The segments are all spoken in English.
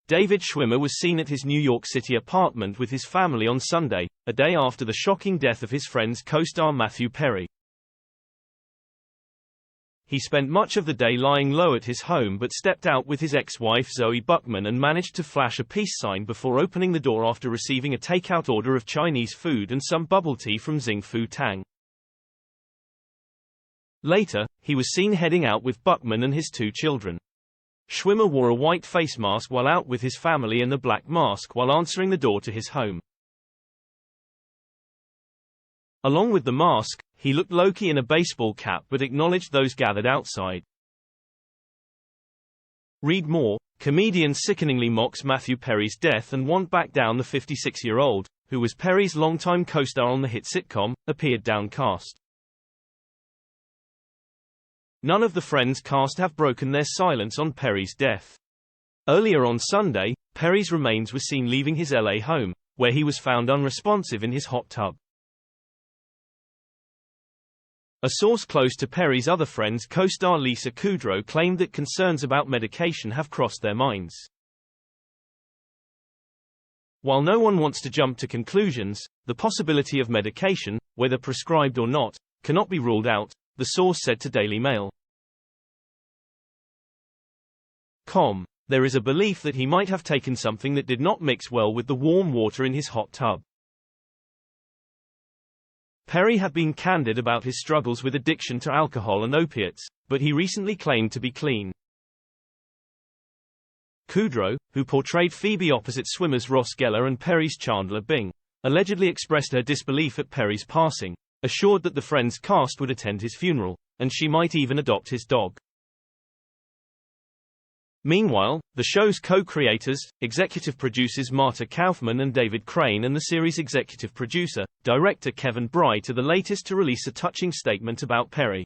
David Schwimmer was seen at his New York City apartment with his family on Sunday, a day after the shocking death of his friend's co-star Matthew Perry. He spent much of the day lying low at his home but stepped out with his ex-wife Zoë Buckman and managed to flash a peace sign before opening the door after receiving a takeout order of Chinese food and some bubble tea from Xing Fu Tang. Later, he was seen heading out with Buckman and his 2 children. Schwimmer wore a white face mask while out with his family and a black mask while answering the door to his home. Along with the mask, he looked low-key in a baseball cap but acknowledged those gathered outside. Read more. Comedian sickeningly mocks Matthew Perry's death and won't back down. The 56-year-old, who was Perry's longtime co-star on the hit sitcom, appeared downcast. None of the Friends cast have broken their silence on Perry's death. Earlier on Sunday, Perry's remains were seen leaving his LA home, where he was found unresponsive in his hot tub. A source close to Perry's other Friends co-star Lisa Kudrow claimed that concerns about medication have crossed their minds. While no one wants to jump to conclusions, the possibility of medication, whether prescribed or not, cannot be ruled out, the source said to Daily Mail. There is a belief that he might have taken something that did not mix well with the warm water in his hot tub. Perry had been candid about his struggles with addiction to alcohol and opiates, but he recently claimed to be clean. Kudrow, who portrayed Phoebe opposite Schwimmer's Ross Geller and Perry's Chandler Bing, allegedly expressed her disbelief at Perry's passing, assured that the Friends cast would attend his funeral, and she might even adopt his dog. Meanwhile, the show's co-creators, executive producers Marta Kaufman and David Crane and the series' executive producer, director Kevin Bright are the latest to release a touching statement about Perry.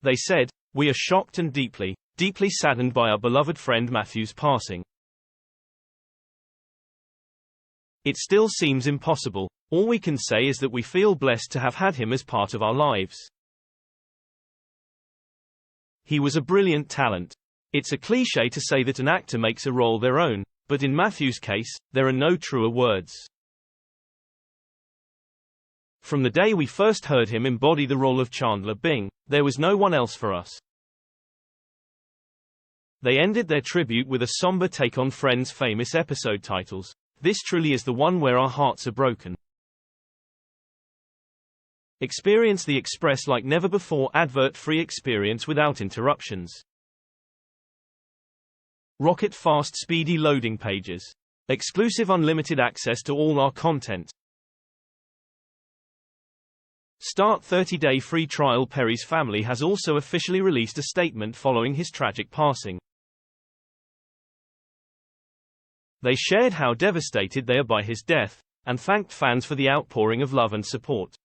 They said, "We are shocked and deeply saddened by our beloved friend Matthew's passing. It still seems impossible. All we can say is that we feel blessed to have had him as part of our lives. He was a brilliant talent. It's a cliché to say that an actor makes a role their own, but in Matthew's case, there are no truer words. From the day we first heard him embody the role of Chandler Bing, there was no one else for us." They ended their tribute with a somber take on Friends' famous episode titles. "This truly is the one where our hearts are broken. Experience the Express like never before. Advert-free experience without interruptions. Rocket fast speedy loading pages. Exclusive unlimited access to all our content. Start 30-day free trial." Perry's family has also officially released a statement following his tragic passing. They shared how devastated they are by his death, and thanked fans for the outpouring of love and support.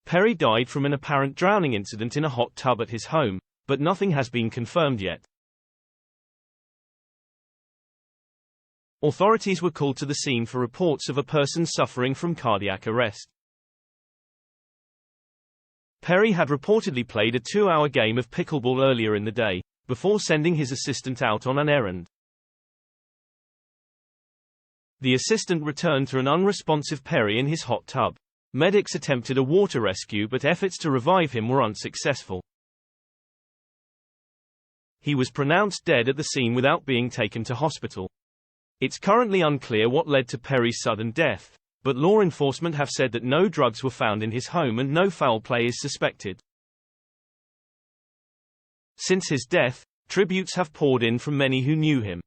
Perry died from an apparent drowning incident in a hot tub at his home, but nothing has been confirmed yet. Authorities were called to the scene for reports of a person suffering from cardiac arrest. Perry had reportedly played a 2-hour game of pickleball earlier in the day, before sending his assistant out on an errand. The assistant returned to an unresponsive Perry in his hot tub. Medics attempted a water rescue but efforts to revive him were unsuccessful. He was pronounced dead at the scene without being taken to hospital. It's currently unclear what led to Perry's sudden death, but law enforcement have said that no drugs were found in his home and no foul play is suspected. Since his death, tributes have poured in from many who knew him.